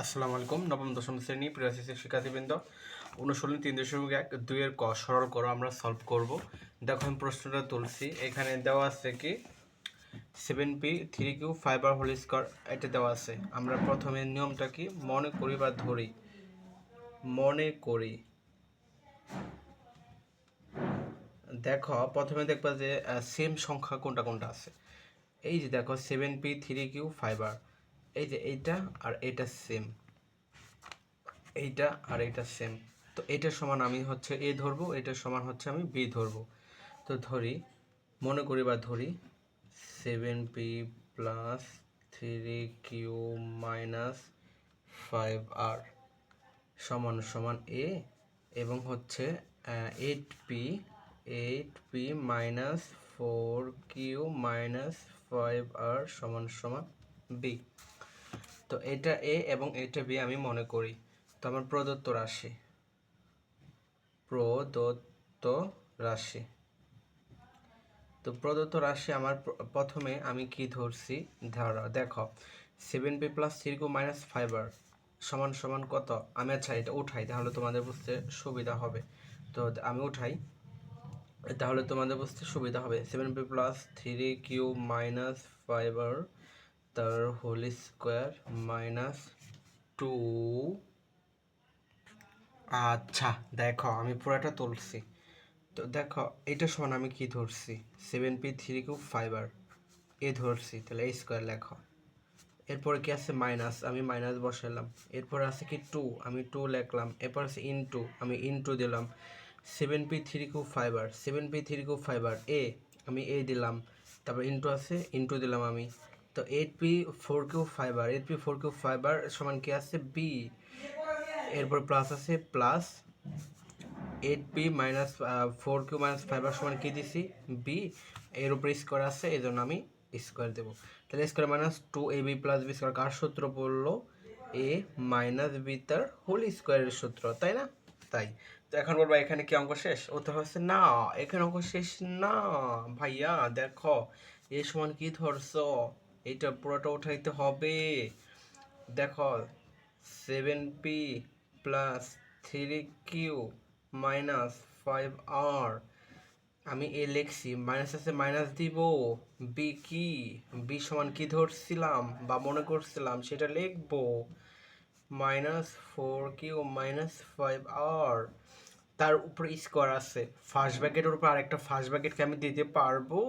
আসসালামু আলাইকুম। নবম দশম শ্রেণী প্রিয় শিক্ষার্থীবৃন্দ, অনুশীলনী 3.1-2 ক সরল করো আমরা সলভ করব। দেখো আমি প্রশ্নটা তুলছি, এখানে দেওয়া আছে কি 7p 3q 5r whole square, এটা দেওয়া আছে। আমরা প্রথমে নিয়মটা কি মনে করি বা ধরি। মনে করি, দেখো প্রথমে দেখবা যে সেম সংখ্যা কোনটা কোনটা আছে। এই যে দেখো 7p 3q 5r, এই যে এইটা আর এটা সেম, এইটা আর এটা সেম। তো এইটার সমান আমি হচ্ছে এ ধরবো, এটার সমান হচ্ছে আমি বি ধরবো। তো ধরি, মনে করি বা ধরি 7p plus 3q minus 5r সমান সমান এ, এবং হচ্ছে 8p minus 4q minus 5r সমান সমান বি। তো এটা এ এবং এটা বি আমি মনে করি। তো আমার প্রদত্ত রাশি, তো প্রদত্ত রাশি আমার প্রথমে আমি কি ধরছি, দেখো 7p plus 3q minus 5r সমান সমান কত। আমি আচ্ছা এটা উঠাই, তাহলে তোমাদের বুঝতে সুবিধা হবে। তো আমি উঠাই, তাহলে তোমাদের বুঝতে সুবিধা হবে। 7p plus 3q minus 5r তার হোল স্কোয়ার মাইনাস 2। আচ্ছা দেখো আমি পুরাটা তুলছি। তো দেখো এটা সমান আমি কি ধরছি, 7p 3q 5r এ ধরছি, তাহলে এই স্কোয়ার লেখো। এরপরে কি আছে মাইনাস, আমি মাইনাস বসালাম। এরপর আছে কি 2, আমি 2 লিখলাম। এরপর আছে ইনটু, আমি ইনটু দিলাম। 7p 3q 5r, 7p 3q 5r এ, আমি এ দিলাম। তারপর ইনটু আছে, ইনটু দিলাম আমি। তো 8p 4q 5r, 8p 4q 5r সমান কি আছে বি। এরপর প্লাস আছে plus 8p minus 4q minus 5r সমান কি দিছি বি। এর উপরে স্কোয়ার আছে, এই জন্য আমি স্কোয়ার দেবো। তাহলে square minus 2ab plus B square কার সূত্র পড়লো, এ মাইনাস বি তার হোল স্কোয়ারের সূত্র, তাই না? তাই। তো এখন বলবো এখানে কি অঙ্ক শেষ? উত্তর হচ্ছে না, এখানে অঙ্ক শেষ না ভাইয়া। দেখো এ সমান কি ধরছো, এইটা পুরোটা উঠাইতে হবে। দেখো 7p plus 3q minus 5r, আমি এ লিখছি, মাইনাস আছে মাইনাস দিব। বি কি, বি সমান কি ধরছিলাম বা মনে করছিলাম সেটা লিখবো, মাইনাস 4q মাইনাস 5r তার উপরে স্কোয়ার আছে। ফার্স্ট ব্র্যাকেটের উপর আরেকটা ফার্স্ট ব্র্যাকেটকে আমি দিতে পারবো?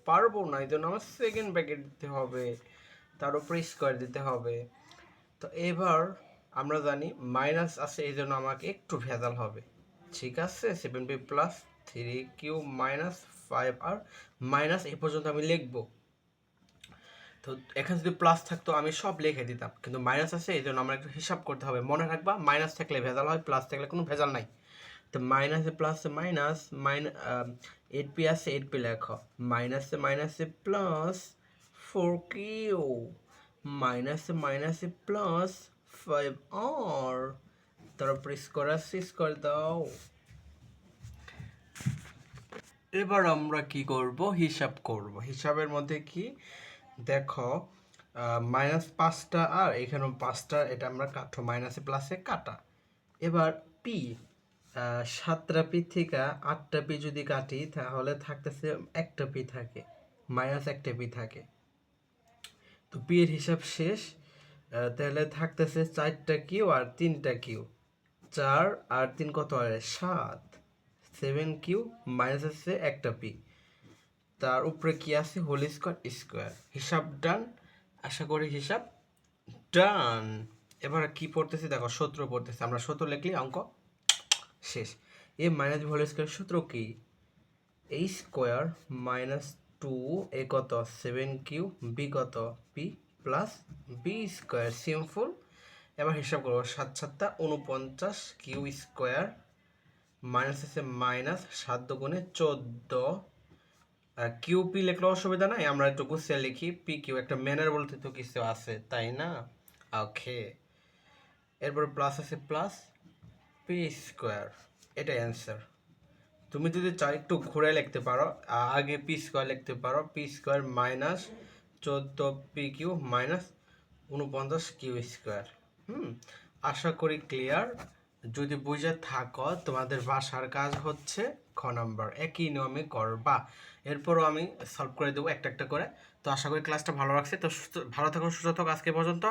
পারবো না, এই জন্য আমার সেকেন্ড ব্র্যাকেট দিতে হবে, তার উপরে স্কোয়ার দিতে হবে। তো এবার আমরা জানি মাইনাস আছে, এই জন্য আমাকে একটু ভেজাল হবে। ঠিক আছে, 7p plus 3q minus 5r minus এই পর্যন্ত আমি লিখবো। তো এখানে যদি প্লাস থাকতো আমি সব লিখে দিতাম, কিন্তু মাইনাস আছে, এই জন্য আমরা একটু হিসাব করতে হবে। মনে রাখবা মাইনাস থাকলে ভেজাল হয়, প্লাস থাকলে কোনো ভেজাল নাই। তো মাইনাসে প্লাসে মাইনাস, 8p আছে 8p লেখো, মাইনাসে মাইনাসে প্লাস 4q মাইনাসে মাইনাসে প্লাস 5r, তারপর স্কোয়ার আছে, স্কোয়ার দাও। এবার আমরা কি করব, হিসাব করব। হিসাবের মধ্যে কি দেখো, মাইনাস 5টা আর এখানে 5টা, এটা আমরা কাটো, মাইনাসে প্লাসে কাটা। এবার পি, 7টা পি থেকে 8টা পি যদি কাটি তাহলে থাকতেছে একটা পি থাকে, মাইনাস একটা পি থাকে। তো পি এর হিসাব শেষ। তাহলে থাকতেছে 4টা কিউ আর 3টা কিউ, 4 আর 3 কত হয় 7, 7q মাইনাস আছে একটা পি, তার উপরে কি আছে হোল স্কোয়ার, স্কোয়ার। হিসাব ডান, আশা করি হিসাব ডান। এবার কি পড়তেছি দেখো, সূত্র পড়তেছি। আমরা সূত্র লিখলে অঙ্ক শেষ। এ মাইনাস বি হোল স্কোয়ার সূত্র কি, এ স্কোয়ার মাইনাস 2 এ কত 7q, বি কত P plus B square, simple. এবার হিসাব করবো, 7 7টা 49 কিউ স্কোয়ার মাইনাস আছে মাইনাস 7 দুগুণে 14, কিউ পি লিখলে অসুবিধা নাই, আমরা একটু গুছিয়ে লিখি পি কিউ, একটা ম্যানার বলতে তো কিছু আছে তাই না। ওকে, এরপর প্লাস আছে প্লাস পি স্কোয়ার, এটাই অ্যান্সার। তুমি যদি চাও একটু ঘুরে লিখতে পারো, আগে পি স্কোয়ার লিখতে পারো, P square minus 14 P Q minus 49 Q square. আশা করি ক্লিয়ার। যদি বুঝে থাকো, তোমাদের বাসার কাজ হচ্ছে খ নাম্বার, একই নিয়মে করবা। এরপরও আমি সলভ করে দেবো একটা একটা করে। তো আশা করি ক্লাসটা ভালো লাগছে। তো ভালো থাকুন, সুস্থ থাকুন, আজকে পর্যন্ত।